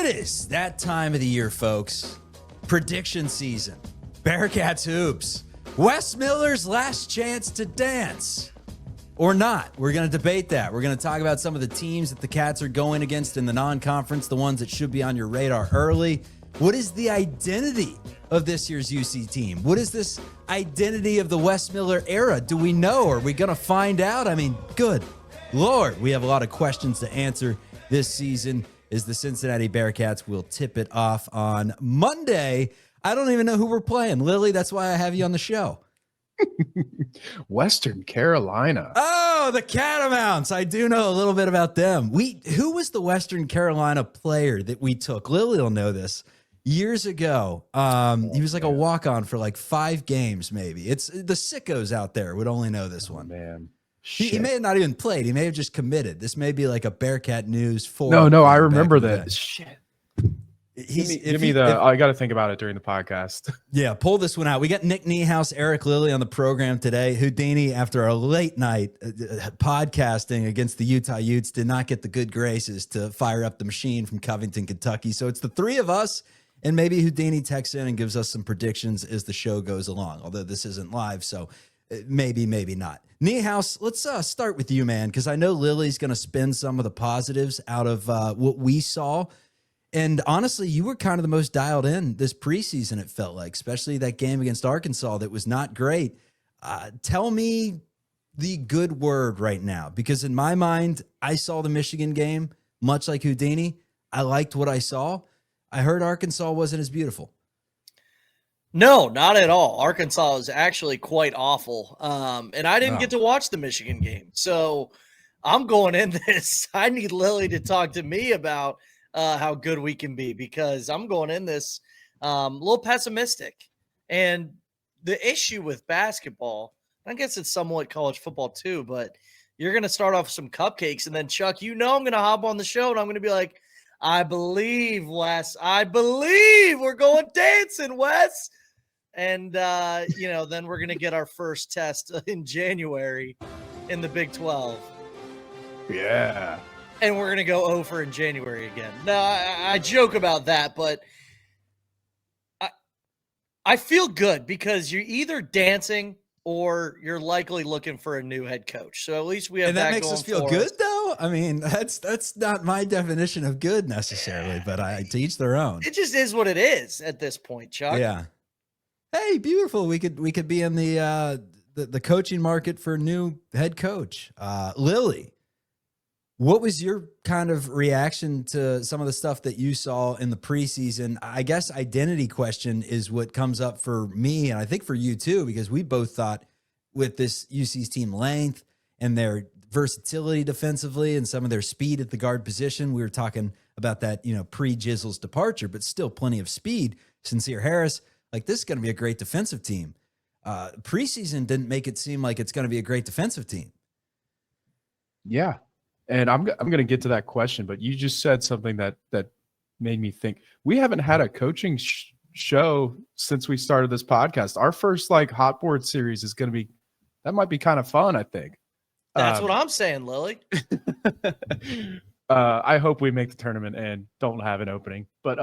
It is that time of the year, folks. Prediction season. Bearcats hoops. Wes Miller's last chance to dance. Or not. We're going to debate that. We're going to talk about some of the teams that the Cats are going against in the non-conference, the ones that should be on your radar early. What is the identity of this year's UC team? What is this identity of the Wes Miller era? Do we know? Are we going to find out? I mean, good Lord. We have a lot of questions to answer this season as the Cincinnati Bearcats will tip it off on Monday. I don't even know who we're playing. Lilly, that's why I have you on the show. Western Carolina. Oh, the Catamounts. I do know a little bit about them. Who was the Western Carolina player that we took? Lilly will know this. Years ago, he was like a walk-on for like 5 games, maybe. It's the sickos out there would only know this one. Man, he may have not even played. He may have just committed. This may be like a Bearcat News 4. No, I remember that. Shit. Give me I got to think about it during the podcast. Yeah, pull this one out. We got Niehaus, Eric Lilly on the program today. Houdini, after a late night podcasting against the Utah Utes, did not get the good graces to fire up the machine from Covington, Kentucky. So it's the 3 of us. And maybe Houdini texts in and gives us some predictions as the show goes along, although this isn't live, so maybe not. Niehaus, let's start with you, man, because I know Lily's going to spin some of the positives out of what we saw. And honestly, you were kind of the most dialed in this preseason, it felt like, especially that game against Arkansas that was not great. Tell me the good word right now, because in my mind, I saw the Michigan game, much like Houdini. I liked what I saw. I heard Arkansas wasn't as beautiful. No, not at all. Arkansas is actually quite awful. And I didn't get to watch the Michigan game. So I'm going in this. I need Lily to talk to me about how good we can be, because I'm going in this a little pessimistic. And the issue with basketball, I guess it's somewhat college football too, but you're going to start off with some cupcakes. And then, Chuck, I'm going to hop on the show and I'm going to be like, I believe, Wes. I believe we're going dancing, Wes. And, then we're going to get our first test in January in the Big 12. Yeah. And we're going to go over in January again. No, I joke about that, but I feel good because you're either dancing or you're likely looking for a new head coach. So at least we have that makes us feel good, though? I mean, that's not my definition of good necessarily, but to each their own. It just is what it is at this point, Chuck. Yeah. Hey, beautiful. We could be in the coaching market for a new head coach. Lily, what was your kind of reaction to some of the stuff that you saw in the preseason? I guess identity question is what comes up for me, and I think for you too, because we both thought with this UC's team length and their versatility defensively and some of their speed at the guard position, we were talking about that, pre-Jizzle's departure, but still plenty of speed. Sincere Harris, like this is going to be a great defensive team. Preseason didn't make it seem like it's going to be a great defensive team. Yeah. And I'm going to get to that question, but you just said something that made me think. We haven't had a coaching show since we started this podcast. Our first hot board series is going to that might be kind of fun, I think. That's what I'm saying, Lily. I hope we make the tournament and don't have an opening, but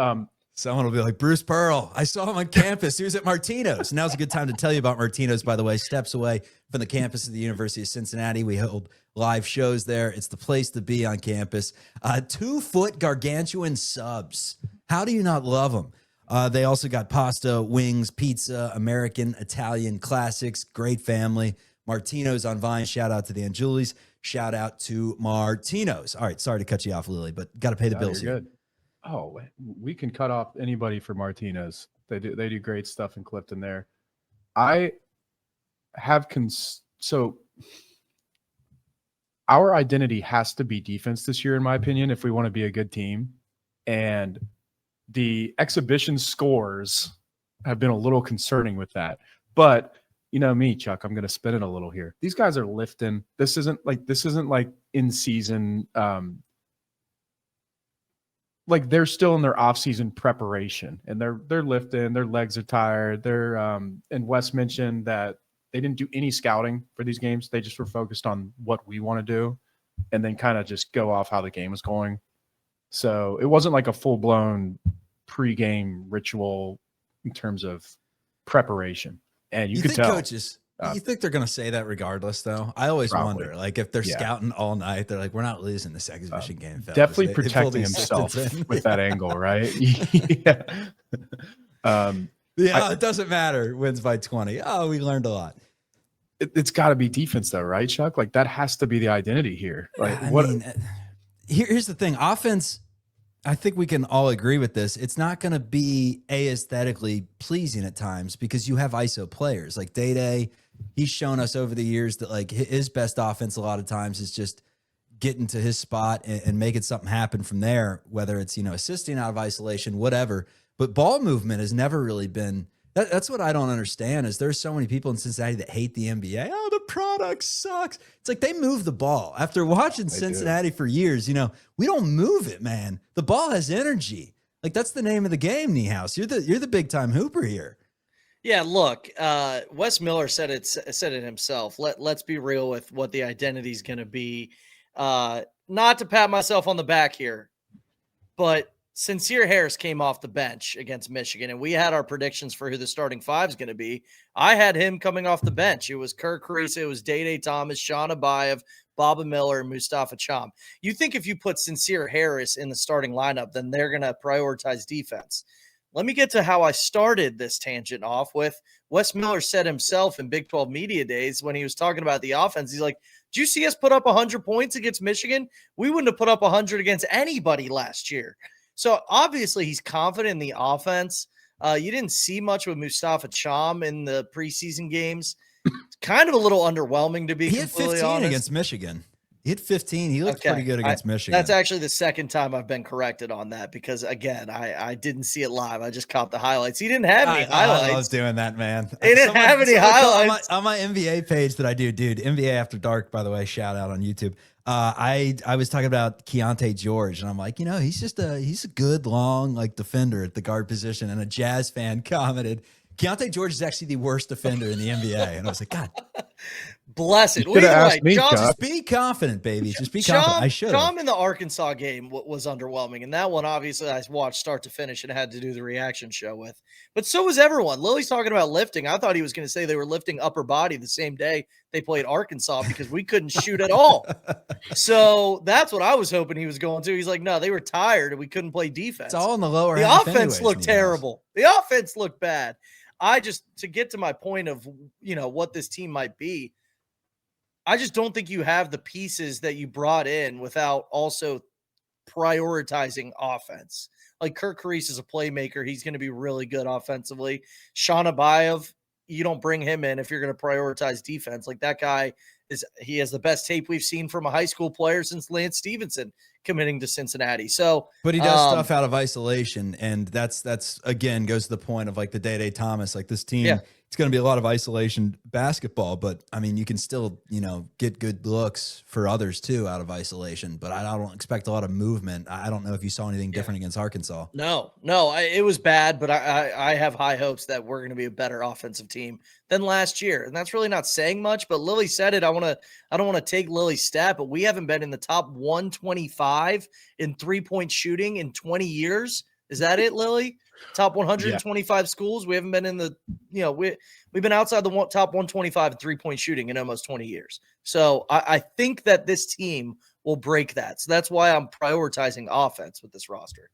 someone will be like, Bruce Pearl, I saw him on campus. He was at Martino's. Now's a good time to tell you about Martino's, by the way. Steps away from the campus of the University of Cincinnati. We hold live shows there. It's the place to be on campus. 2-foot gargantuan subs. How do you not love them? They also got pasta, wings, pizza, American, Italian classics. Great family. Martino's on Vine. Shout out to the Angelis. Shout out to Martino's. All right, sorry to cut you off, Lily, but got to pay the bills here. Good. Oh, we can cut off anybody for Martino's. They do great stuff in Clifton there. I have so our identity has to be defense this year, in my opinion, if we want to be a good team. And the exhibition scores have been a little concerning with that. But you know me, Chuck, I'm going to spin it a little here. These guys are lifting. This isn't like in season. They're still in their off-season preparation, and they're lifting. Their legs are tired. And Wes mentioned that they didn't do any scouting for these games. They just were focused on what we want to do, and then kind of just go off how the game is going. So it wasn't like a full-blown pregame ritual in terms of preparation. And you could think tell. Coaches, you think they're going to say that regardless, though? I always Probably. wonder, like, if they're Yeah. scouting all night, they're like, we're not losing this exhibition game. Fellas. Definitely They pull protecting the himself assistants in. with that angle, right? Yeah. It doesn't matter. Wins by 20. Oh, we learned a lot. It's got to be defense, though, right, Chuck? Like, that has to be the identity here. Like, I mean, here's the thing. Offense, I think we can all agree with this. It's not going to be aesthetically pleasing at times because you have ISO players. Like Day-Day, he's shown us over the years that like his best offense a lot of times is just getting to his spot and making something happen from there, whether it's, assisting out of isolation, whatever. But ball movement has never really been that's what I don't understand is there's so many people in Cincinnati that hate the NBA. Oh, the product sucks. It's like they move the ball. After watching Cincinnati for years, we don't move it, man. The ball has energy. Like that's the name of the game, Niehaus. You're the big time hooper here. Yeah, look, Wes Miller said it himself. Let's be real with what the identity is going to be. Not to pat myself on the back here, but Sincere Harris came off the bench against Michigan, and we had our predictions for who the starting five is going to be. I had him coming off the bench. It was Kirk Carissa, it was Day-Day Thomas, Shon Abaev, Baba Miller, and Mustafa Cham. You think if you put Sincere Harris in the starting lineup, then they're going to prioritize defense. Let me get to how I started this tangent off with Wes Miller said himself in Big 12 Media Days when he was talking about the offense. He's like, did you see us put up 100 points against Michigan? We wouldn't have put up 100 against anybody last year. So obviously he's confident in the offense. You didn't see much with Mustafa Cham in the preseason games. It's kind of a little underwhelming to be completely honest. He had 15 against Michigan. He had 15. He looked pretty good against Michigan. That's actually the second time I've been corrected on that because, again, I didn't see it live. I just caught the highlights. He didn't have any highlights. I love doing that, man. He didn't have any highlights. On my NBA page that I do, dude, NBA After Dark, by the way, shout out on YouTube. I was talking about Keontae George, and I'm like, he's a good, long, defender at the guard position, and a Jazz fan commented, Keontae George is actually the worst defender in the NBA. And I was like, God. Bless it. Well, asked me, just be confident, baby. Just be confident. I should. Cham in the Arkansas game was underwhelming. And that one, obviously, I watched start to finish and had to do the reaction show with. But so was everyone. Lily's talking about lifting. I thought he was going to say they were lifting upper body the same day they played Arkansas because we couldn't shoot at all. So that's what I was hoping he was going to. He's like, no, they were tired and we couldn't play defense. It's all in the lower half. The offense anyways, looked terrible. The offense looked bad. To get to my point of, what this team might be, I just don't think you have the pieces that you brought in without also prioritizing offense. Like Kirk Carissa is a playmaker. He's going to be really good offensively. Shon Abaev, you don't bring him in if you're going to prioritize defense. Like that guy he has the best tape we've seen from a high school player since Lance Stevenson committing to Cincinnati. So, but he does stuff out of isolation. And that's again, goes to the point of the Day-Day Thomas, this team, it's going to be a lot of isolation basketball, but I mean, you can still, get good looks for others too out of isolation, but I don't expect a lot of movement. I don't know if you saw anything different against Arkansas. No, it was bad, but I have high hopes that we're going to be a better offensive team than last year. And that's really not saying much, but Lily said it. I don't want to take Lily's stat, but we haven't been in the top 125 in 3-point shooting in 20 years. Is that it, Lily? Top 125 schools. We haven't been in the, we've been outside the top 125 in 3-point shooting in almost 20 years. So I think that this team will break that. So that's why I'm prioritizing offense with this roster.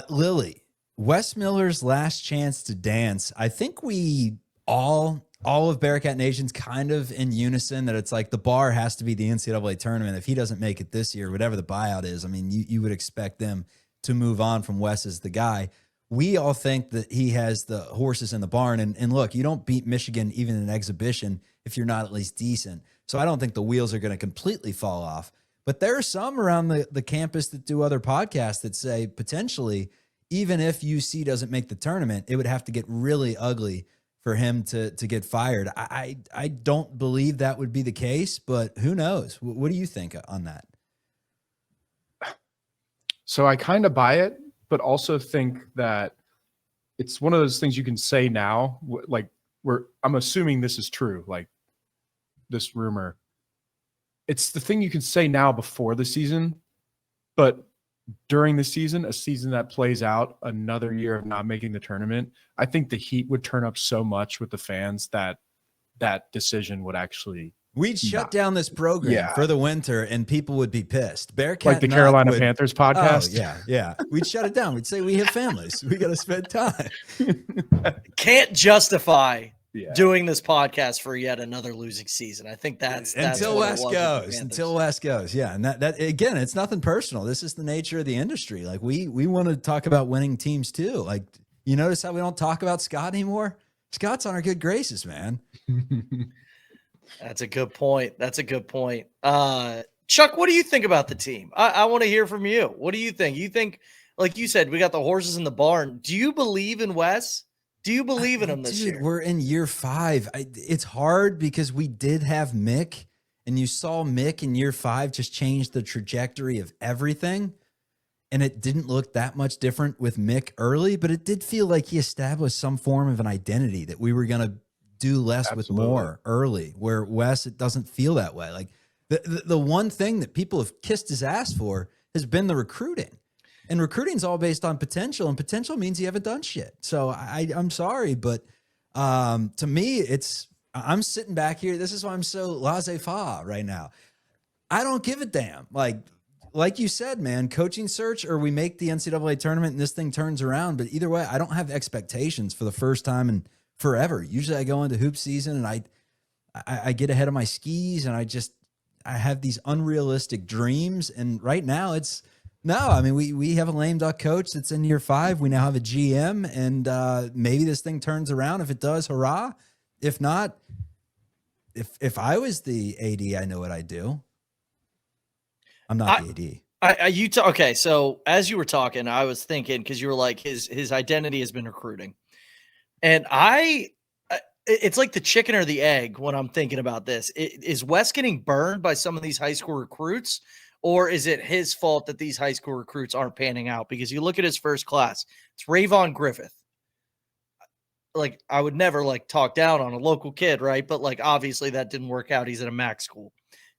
Lily, Wes Miller's last chance to dance. I think we all of Bearcat Nation's kind of in unison that it's the bar has to be the NCAA tournament. If he doesn't make it this year, whatever the buyout is, I mean, you would expect them to move on from Wes as the guy. We all think that he has the horses in the barn. And look, you don't beat Michigan even in an exhibition if you're not at least decent. So I don't think the wheels are going to completely fall off. But there are some around the campus that do other podcasts that say potentially, even if UC doesn't make the tournament, it would have to get really ugly for him to get fired. I don't believe that would be the case, but who knows? What do you think on that? So I kind of buy it, but also think that it's one of those things you can say now, I'm assuming this is true, this rumor. It's the thing you can say now before the season, but during the season, a season that plays out another year of not making the tournament, I think the heat would turn up so much with the fans that that decision would actually We'd shut down this program for the winter and people would be pissed. Bearcat like the Carolina Panthers podcast. Oh, yeah. We'd shut it down. We'd say we have families. We got to spend time. Can't justify doing this podcast for yet another losing season. I think that's until West goes. Yeah. And that again, it's nothing personal. This is the nature of the industry. Like we want to talk about winning teams too. Like you notice how we don't talk about Scott anymore? Scott's on our good graces, man. That's a good point. Chuck, what do you think about the team? I want to hear from you. What do you think? You think, like you said, we got the horses in the barn. Do you believe in Wes? Do you believe in him this year? We're in year 5. It's hard because we did have Mick, and you saw Mick in year 5 just change the trajectory of everything. And it didn't look that much different with Mick early, but it did feel like he established some form of an identity that we were going to do less with more early, where Wes, it doesn't feel that way. Like the one thing that people have kissed his ass for has been the recruiting. And recruiting's all based on potential, and potential means you haven't done shit. So I'm sorry, but to me, I'm sitting back here. This is why I'm so laissez-faire right now. I don't give a damn. Like you said, man, coaching search, or we make the NCAA tournament and this thing turns around. But either way, I don't have expectations for the first time in forever. Usually I go into hoop season and I get ahead of my skis and I have these unrealistic dreams. And right now we have a lame duck coach that's in year 5. We now have a GM, and maybe this thing turns around. If it does, hurrah. If not, if I was the AD, I know what I'd do. I'm not the AD. Okay, so as you were talking, I was thinking, because you were like, his identity has been recruiting. And it's like the chicken or the egg when I'm thinking about this. Is Wes getting burned by some of these high school recruits, or is it his fault that these high school recruits aren't panning out? Because you look at his first class, it's Rayvon Griffith. Like, I would never talk down on a local kid, right? But obviously that didn't work out. He's at a MAC school.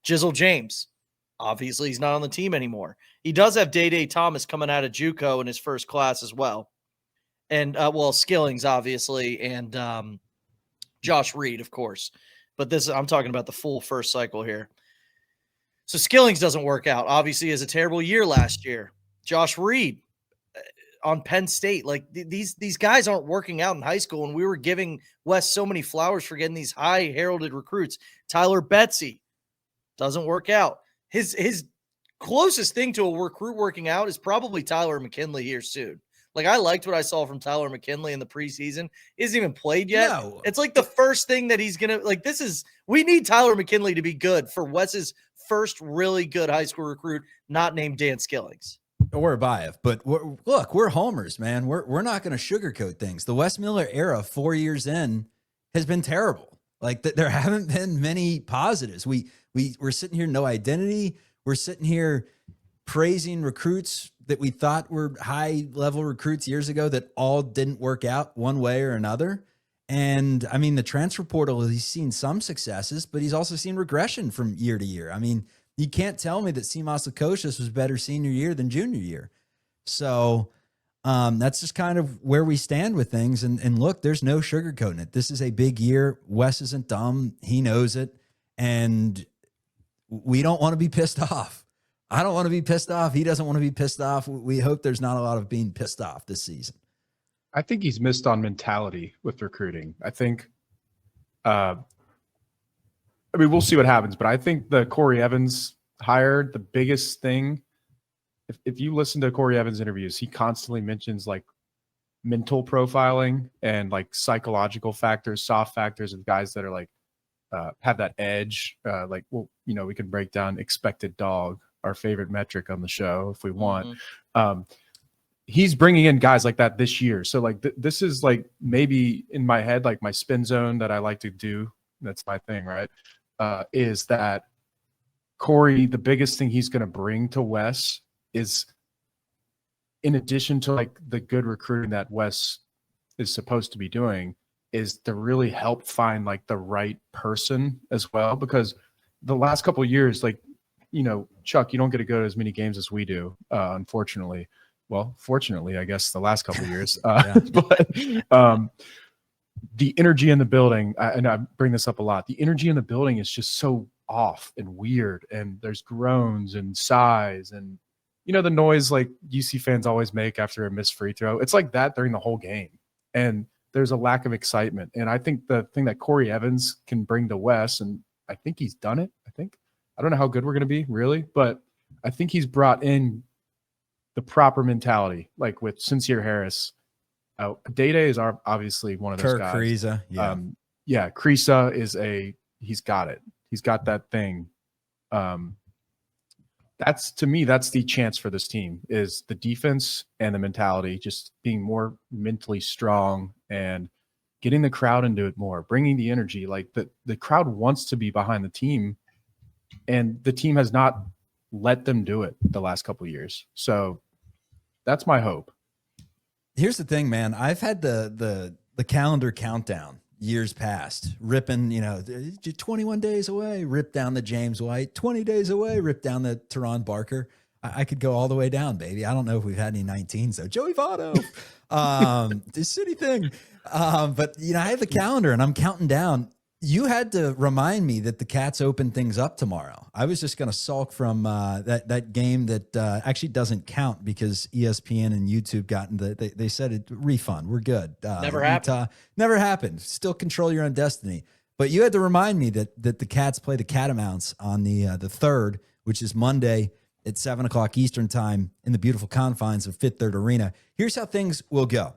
Jizzle James, obviously he's not on the team anymore. He does have Day Thomas coming out of JUCO in his first class as well. And, Skillings, obviously, and Josh Reed, of course. But I'm talking about the full first cycle here. So Skillings doesn't work out. Obviously, he has a terrible year last year. Josh Reed on Penn State. These guys aren't working out in high school, and we were giving Wes so many flowers for getting these high heralded recruits. Tyler Betsy doesn't work out. His closest thing to a recruit working out is probably Tyler McKinley here soon. I liked what I saw from Tyler McKinley in the preseason. He hasn't even played yet. No. It's the first thing that he's going to we need Tyler McKinley to be good for Wes's first really good high school recruit, not named Dan Skillings. Or Abaev. But we're homers, man. We're not going to sugarcoat things. The Wes Miller era, 4 years in, has been terrible. There haven't been many positives. We're sitting here, no identity. We're sitting here praising recruits that we thought were high level recruits years ago that all didn't work out one way or another. And I mean, the transfer portal, he's seen some successes, but he's also seen regression from year to year. I mean, you can't tell me that Simas Lukosius was better senior year than junior year. So that's just kind of where we stand with things. And look, there's no sugarcoating it. This is a big year. Wes isn't dumb. He knows it. And we don't want to be pissed off. I don't want to be pissed off. He doesn't want to be pissed off. We hope there's not a lot of being pissed off this season. I think he's missed on mentality with recruiting. I think, we'll see what happens, but I think the Corey Evans hire, the biggest thing, if you listen to Corey Evans interviews, he constantly mentions mental profiling and psychological factors, soft factors of guys that are have that edge. We can break down expected dog, our favorite metric on the show, if we want. Mm-hmm. He's bringing in guys like that this year. So this is maybe in my head, my spin zone that I like to do. That's my thing, right? Is that Corey, the biggest thing he's going to bring to Wes is, in addition to the good recruiting that Wes is supposed to be doing, is to really help find the right person as well. Because the last couple of years, Chuck, you don't get to go to as many games as we do, unfortunately. Well, fortunately, I guess the last couple of years. But the energy in the building, and I bring this up a lot, the energy in the building is just so off and weird. And there's groans and sighs and, the noise like UC fans always make after a missed free throw. It's like that during the whole game. And there's a lack of excitement. And I think the thing that Corey Evans can bring to Wes, and I think he's done it. I don't know how good we're going to be, really, but I think he's brought in the proper mentality, like with Sincere Harris. Day-Day is obviously one of those guys. Kriisa, Kriisa he's got it. He's got that thing. That's the chance for this team is the defense and the mentality, just being more mentally strong and getting the crowd into it more, bringing the energy. Like the crowd wants to be behind the team, and the team has not let them do it the last couple of years. So that's my hope. Here's the thing, man. I've had the calendar countdown years past, ripping, 21 days away, rip down the James White, 20 days away, rip down the Teron Barker. I could go all the way down, baby. I don't know if we've had any 19s though. Joey Votto, the city thing. But I have a calendar and I'm counting down. You had to remind me that the Cats open things up tomorrow. I was just going to sulk from that game that actually doesn't count because ESPN and YouTube they said it refund. We're good. Never happened. Never happened. Still control your own destiny. But you had to remind me that the Cats play the Catamounts on the 3rd, which is Monday at 7:00 Eastern time in the beautiful confines of Fifth Third Arena. Here's how things will go.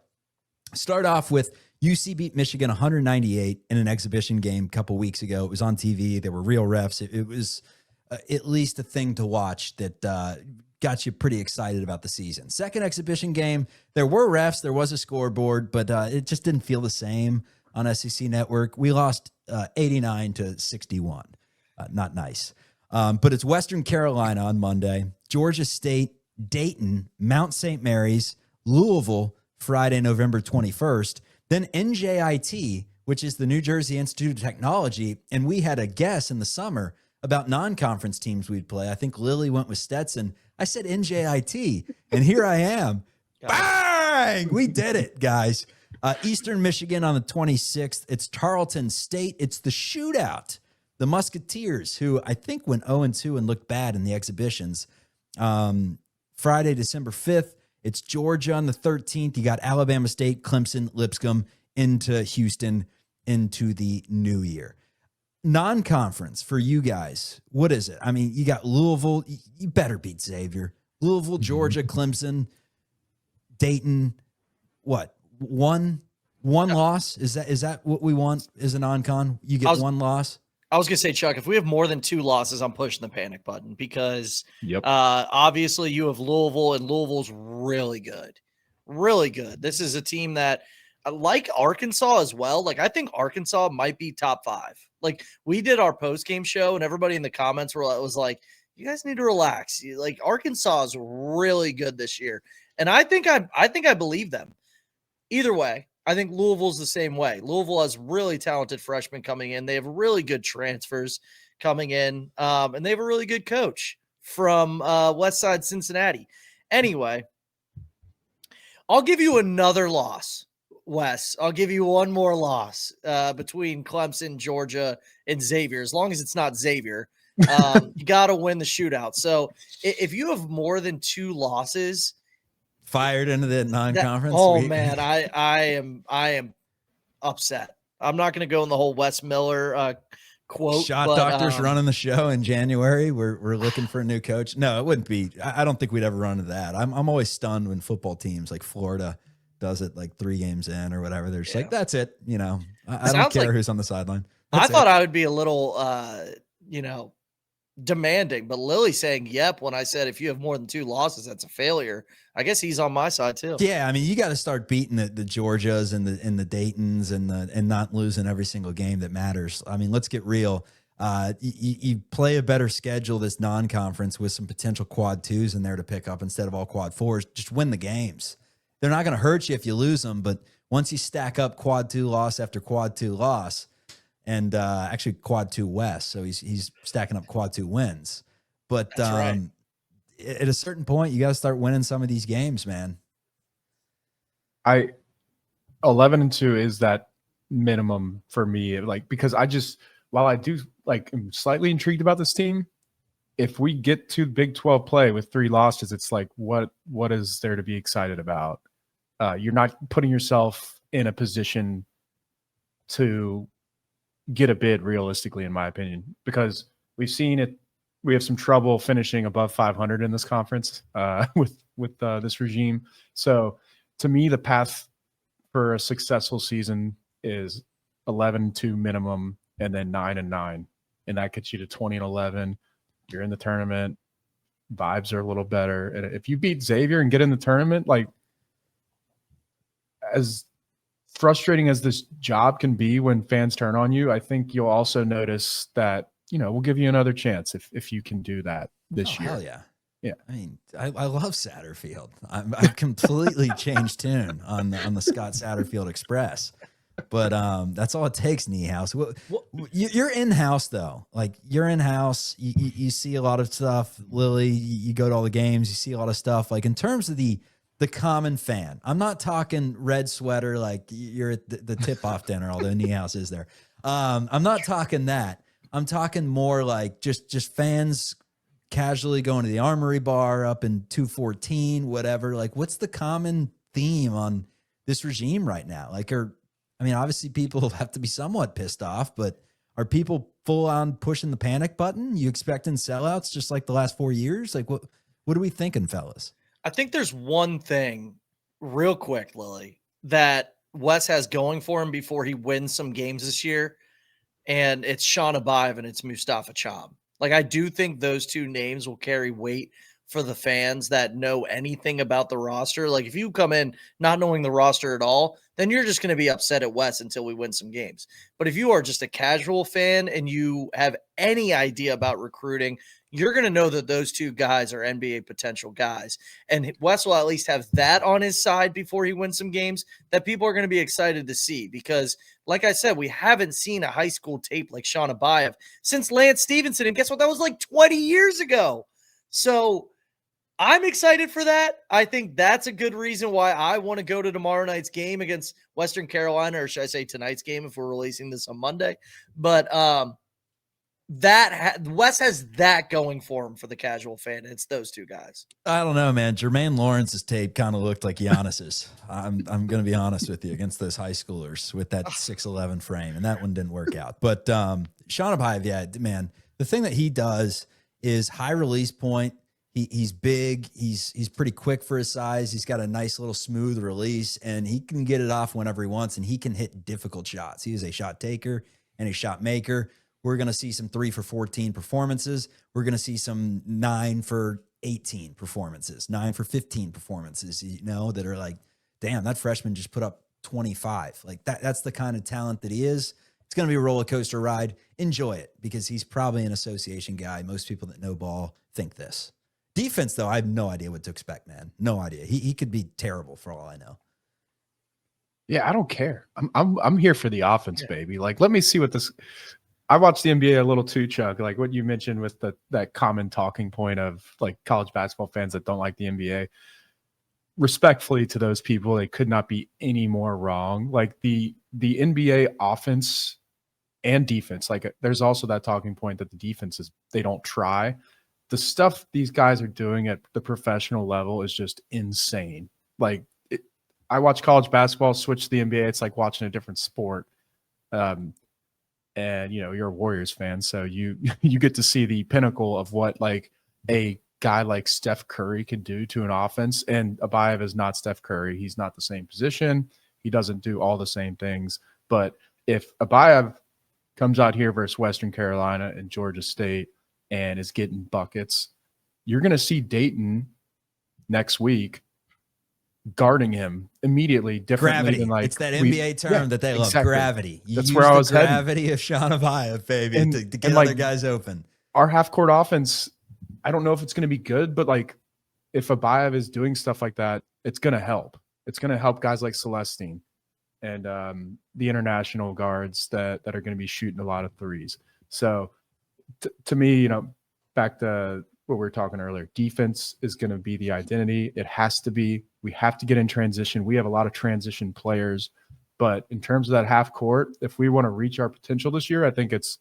Start off with UC beat Michigan 198 in an exhibition game a couple weeks ago. It was on TV. There were real refs. It was at least a thing to watch that got you pretty excited about the season. Second exhibition game, there were refs. There was a scoreboard, but it just didn't feel the same on SEC Network. We lost 89-61. Not nice. But it's Western Carolina on Monday, Georgia State, Dayton, Mount St. Mary's, Louisville, Friday, November 21st. Then NJIT, which is the New Jersey Institute of Technology, and we had a guess in the summer about non-conference teams we'd play. I think Lilly went with Stetson. I said NJIT, and here I am. Bang! We did it, guys. Eastern Michigan on the 26th. It's Tarleton State. It's the shootout. The Musketeers, who I think went 0-2 and looked bad in the exhibitions. Friday, December 5th. It's Georgia on the 13th. You got Alabama State, Clemson, Lipscomb into Houston into the new year. Non-conference for you guys, what is it? I mean, you got Louisville. You better beat Xavier. Louisville, Georgia, Clemson, Dayton. What? One loss? Is that what we want as a non-con? You get one loss? I was going to say, Chuck, if we have more than 2 losses, I'm pushing the panic button because obviously you have Louisville, and Louisville's really good. Really good. This is a team that, like Arkansas as well, like I think Arkansas might be top 5. Like we did our post-game show, and everybody in the comments was like, you guys need to relax. Like Arkansas is really good this year. And I think I believe them. Either way, I think Louisville's the same way. Louisville has really talented freshmen coming in. They have really good transfers coming in, and they have a really good coach from West Side Cincinnati. Anyway, I'll give you another loss, Wes. I'll give you one more loss between Clemson, Georgia, and Xavier. As long as it's not Xavier, you got to win the shootout. So if you have more than 2 losses, fired into the non-conference. Man, I am upset. I'm not going to go in the whole Wes Miller quote. Shot doctors running the show in January. We're looking for a new coach. No, it wouldn't be. I don't think we'd ever run into that. I'm always stunned when football teams like Florida does it like 3 games in or whatever. They're just like, that's it. I don't care who's on the sideline. I thought I would be a little, demanding, but Lilly saying yep when I said if you have more than 2 losses, that's a failure. I guess he's on my side too. Yeah, I mean, you got to start beating the Georgias and the Daytons and not losing every single game that matters. I mean, let's get real. You play a better schedule this non-conference with some potential quad 2s in there to pick up instead of all quad 4s. Just win the games. They're not going to hurt you if you lose them, but once you stack up quad 2 loss after quad 2 loss, and actually quad 2 West, so he's stacking up quad 2 wins. But That's right. at a certain point, you got to start winning some of these games, man. 11-2 is that minimum for me. Like, because while I do am slightly intrigued about this team, if we get to Big 12 play with 3 losses, it's like, what is there to be excited about? You're not putting yourself in a position to get a bid realistically, in my opinion, because we've seen it. We have some trouble finishing above 500 in this conference with this regime. So to me, the path for a successful season is 11-2 minimum, and then 9-9, and that gets you to 20-11. You're in the tournament. Vibes are a little better. And if you beat Xavier and get in the tournament, like, as frustrating as this job can be when fans turn on you, I think you'll also notice that, we'll give you another chance if you can do that this year. Hell yeah. Yeah. I mean, I love Satterfield. I've completely changed tune on the Scott Satterfield Express. But that's all it takes, Niehaus. You're in-house, though. Like, you're in-house. You see a lot of stuff. Lilly, you go to all the games. You see a lot of stuff. Like, in terms of the common fan, I'm not talking red sweater like you're at the tip-off dinner, although Niehaus is there. I'm not talking that. I'm talking more like just fans casually going to the Armory Bar up in 214, whatever. Like, what's the common theme on this regime right now? Like, obviously people have to be somewhat pissed off, but are people full on pushing the panic button? You expecting sellouts just like the last 4 years? Like, what are we thinking, fellas? I think there's one thing real quick, Lilly, that Wes has going for him before he wins some games this year. And it's Shon Abaev and it's Mustafa Cham. Like, I do think those two names will carry weight for the fans that know anything about the roster. Like, if you come in not knowing the roster at all, then you're just going to be upset at Wes until we win some games. But if you are just a casual fan and you have any idea about recruiting, you're going to know that those two guys are NBA potential guys. And Wes will at least have that on his side before he wins some games that people are going to be excited to see. Because, like I said, we haven't seen a high school tape like Shon Abaev since Lance Stevenson. And guess what? That was like 20 years ago. So I'm excited for that. I think that's a good reason why I want to go to tomorrow night's game against Western Carolina, or should I say tonight's game if we're releasing this on Monday. But Wes has that going for him for the casual fan. It's those two guys. I don't know, man. Jermaine Lawrence's tape kind of looked like Giannis's. I'm going to be honest with you, against those high schoolers with that 6'11" frame, and that one didn't work out. But Shon Abaev, yeah, man, the thing that he does is high release point. He's big. He's pretty quick for his size. He's got a nice little smooth release, and he can get it off whenever he wants, and he can hit difficult shots. He is a shot taker and a shot maker. We're going to see some 3 for 14 performances. We're going to see some 9 for 18 performances, 9 for 15 performances, that are like, damn, that freshman just put up 25. Like that's the kind of talent that he is. It's going to be a roller coaster ride. Enjoy it, because he's probably an association guy. Most people that know ball think this. Defense, though, I have no idea what to expect, man. No idea. He could be terrible for all I know. Yeah, I don't care. I'm here for the offense, baby. Like, let me see what this. I watched the NBA a little too, Chuck. Like what you mentioned with that common talking point of like college basketball fans that don't like the NBA. Respectfully to those people, they could not be any more wrong. Like the NBA offense and defense. Like, there's also that talking point that the defense they don't try. The stuff these guys are doing at the professional level is just insane. Like, I watch college basketball, switch to the NBA. It's like watching a different sport. And you're a Warriors fan, so you get to see the pinnacle of what like a guy like Steph Curry can do to an offense. And Abaev is not Steph Curry. He's not the same position. He doesn't do all the same things. But if Abaev comes out here versus Western Carolina and Georgia State and is getting buckets, you're going to see Dayton next week guarding him immediately differently Gravity. than like it's that NBA term that they love. Exactly. Gravity. That's where I was heading. Gravity of Shon Abaev, baby, to get like, other guys open. Our half court offense, I don't know if it's going to be good, but like if Abaev is doing stuff like that, it's going to help. It's going to help guys like Celestine and the international guards that are going to be shooting a lot of threes. So to me, back to what we were talking earlier. Defense is going to be the identity. It has to be. We have to get in transition. We have a lot of transition players. But in terms of that half court, if we want to reach our potential this year, I think it's,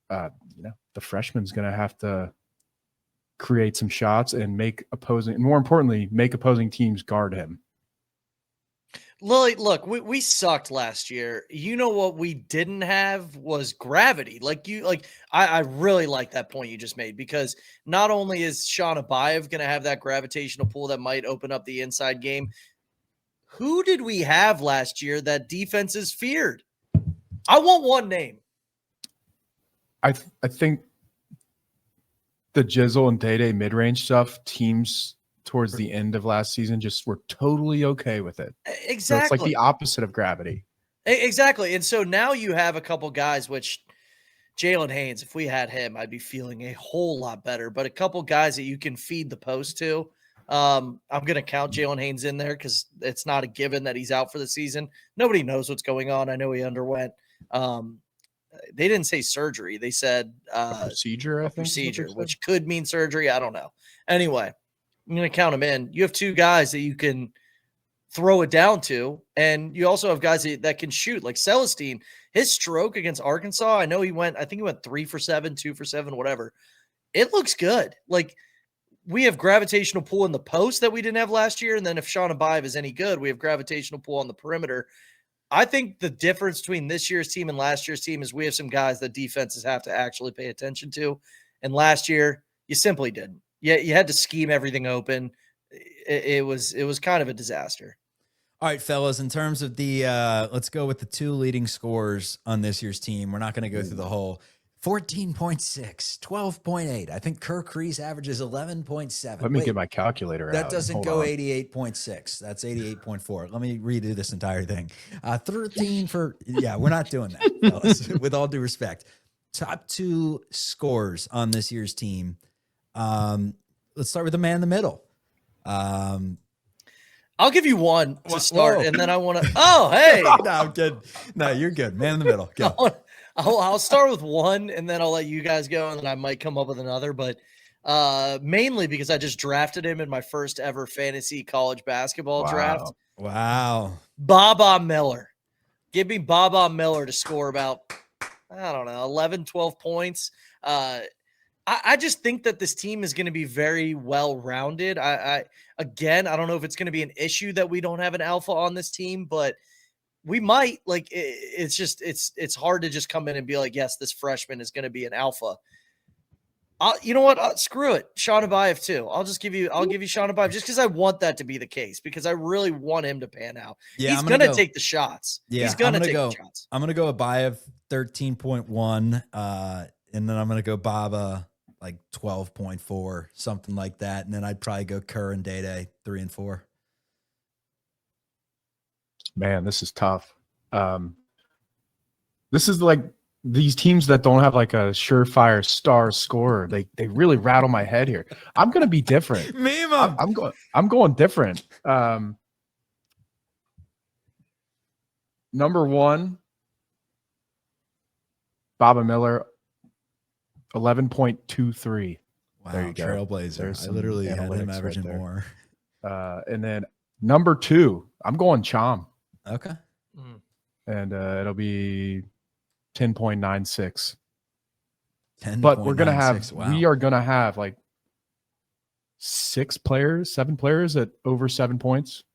the freshman's going to have to create some shots and more importantly, make opposing teams guard him. Lily, look, we sucked last year. You know what we didn't have was gravity. I really like that point you just made, because not only is Shon Abaev going to have that gravitational pull that might open up the inside game, who did we have last year that defenses feared? I want one name. I think the Jizzle and Day-Day mid-range stuff, teams towards the end of last season just were totally okay with it. Exactly. So it's like the opposite of gravity. Exactly. And so now you have a couple guys, which Jalen Haynes, if we had him, I'd be feeling a whole lot better. But a couple guys that you can feed the post to. I'm going to count Jalen Haynes in there because it's not a given that he's out for the season. Nobody knows what's going on. I know he underwent. They didn't say surgery. They said procedure, I think. Procedure, which could mean surgery. I don't know. Anyway, I'm going to count him in. You have two guys that you can throw it down to, and you also have guys that can shoot. Like Celestine, his stroke against Arkansas, I think he went 3 for 7, 2 for 7, whatever. It looks good. Like, we have gravitational pull in the post that we didn't have last year, and then if Shon Abaev is any good, we have gravitational pull on the perimeter. I think the difference between this year's team and last year's team is we have some guys that defenses have to actually pay attention to, and last year you simply didn't. You had to scheme everything open. It was kind of a disaster. All right, fellas, in terms of the let's go with the two leading scorers on this year's team. We're not going to go through the whole 14.6, 12.8. I think Kirk Reese averages 11.7. Let me get my calculator out. That doesn't go 88.6. That's 88.4. Let me redo this entire thing. 13 for, we're not doing that, fellas, with all due respect. Top two scorers on this year's team. Let's start with the man in the middle. I'll give you one to start, and then I want to. Oh, hey! No, I'm good. No, you're good. Man in the middle. Go. I'll start with one, and then I'll let you guys go, and then I might come up with another. But mainly because I just drafted him in my first ever fantasy college basketball draft. Wow. Baba Miller. Give me Baba Miller to score about, 11, 12 points. I just think that this team is going to be very well-rounded. I don't know if it's going to be an issue that we don't have an alpha on this team, but we might. Like, it's hard to just come in and be like, yes, this freshman is going to be an alpha. You know what? Screw it. Shon Abaev too. I'll give you Shon Abaev just because I want that to be the case, because I really want him to pan out. Yeah, he's going to take the shots. Yeah, he's going to take the shots. I'm going to go Abaev 13.1, and then I'm going to go Baba like 12.4, something like that. And then I'd probably go Kerr and Day-Day 3 and 4. Man, this is tough. This is like these teams that don't have like a surefire star scorer. They really rattle my head here. I'm going to be different. I'm going different. Number one, Baba Miller, 11.23. Wow, there you go. Trailblazer. I literally had him averaging more. And then number two, I'm going Chom. Okay. And it'll be 10.96. But we're going to have, we are going to have like 7 players at over 7 points,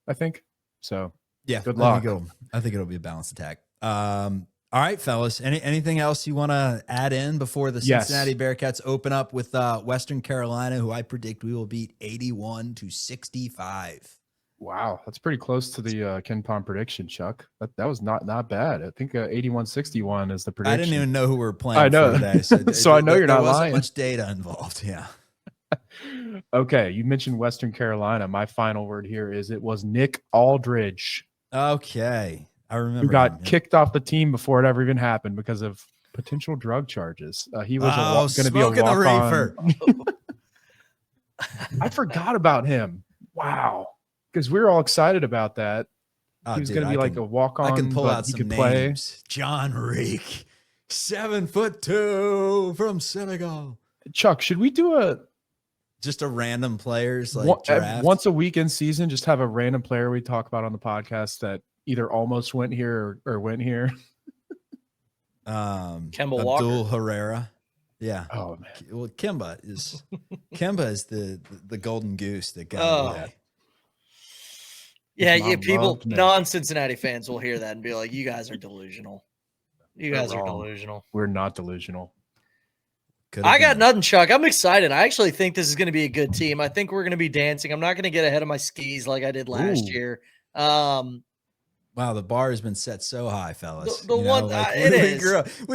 I think. So yeah, good luck. I think it'll be a balanced attack. All right, fellas. Anything else you want to add in before the Cincinnati Bearcats open up with Western Carolina, who I predict we will beat 81-65? Wow, that's pretty close to the Ken Pom prediction, Chuck. That was not bad. I think 81-61 is the prediction. I didn't even know who we were playing. I know. For today, so so I know you're not lying. There wasn't much data involved. Yeah. Okay, you mentioned Western Carolina. My final word here is it was Nick Aldridge. Okay. I remember. Who got kicked off the team before it ever even happened because of potential drug charges. He was going to be a walk-on. I forgot about him. Wow. Because we were all excited about that. He was going to be like a walk-on. I can pull out some names. Play. John Reek, 7'2" from Senegal. Chuck, should we do just a random players like draft once a week in season? Just have a random player we talk about on the podcast that either almost went here or went here. Kemba Abdul Walker. Herrera. Yeah. Oh man. Well, Kemba is the golden goose that got away. Yeah, His mom people, loved me. non-Cincinnati fans will hear that and be like, you guys are delusional. You guys are wrong. delusional. We're not delusional. I got nothing, Chuck. I'm excited. I actually think this is going to be a good team. I think we're going to be dancing. I'm not going to get ahead of my skis like I did last year. Wow, the bar has been set so high, fellas. We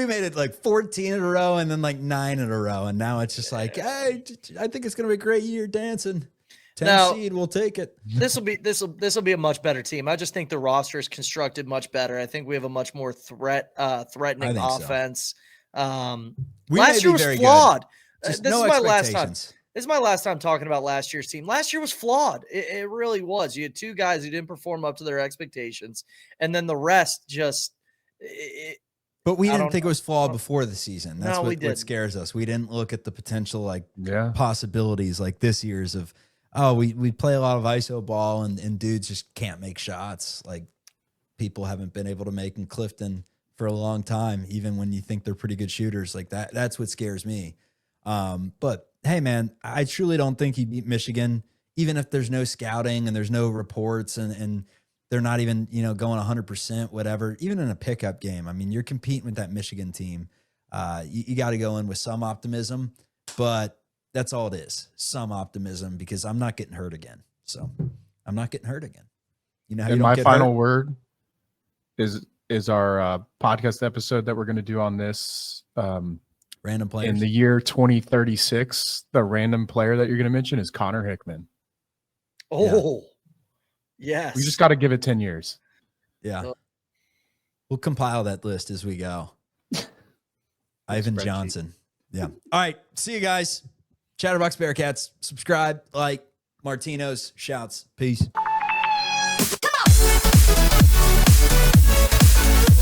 made it like 14 in a row and then like 9 in a row. And now it's just like, hey, I think it's going to be a great year dancing. 10 seed, we'll take it. This will be a much better team. I just think the roster is constructed much better. I think we have a much more threatening offense. Last year was flawed. This is my last time. This is my last time talking about last year's team. Last year was flawed. It really was. You had 2 guys who didn't perform up to their expectations, and then the rest just. But we didn't think it was flawed before the season. That's what scares us. We didn't look at the potential possibilities like this year's of. Oh, we play a lot of ISO ball and dudes just can't make shots like people haven't been able to make in Clifton for a long time, even when you think they're pretty good shooters like that. That's what scares me. But hey, man, I truly don't think he beat Michigan, even if there's no scouting and there's no reports and they're not even, going 100%, whatever, even in a pickup game. I mean, you're competing with that Michigan team. You got to go in with some optimism, but that's all it is. Some optimism, because I'm not getting hurt again. So I'm not getting hurt again. You know how and you don't my get final hurt? word is our podcast episode that we're going to do on this Random players. in the year 2036. The random player that you're going to mention is Connor Hickman. Oh, yes. We just got to give it 10 years. Yeah. We'll compile that list as we go. Ivan Johnson. Yeah. All right. See you guys. Chatterbox Bearcats. Subscribe, like, Martino's, shouts. Peace. Come on.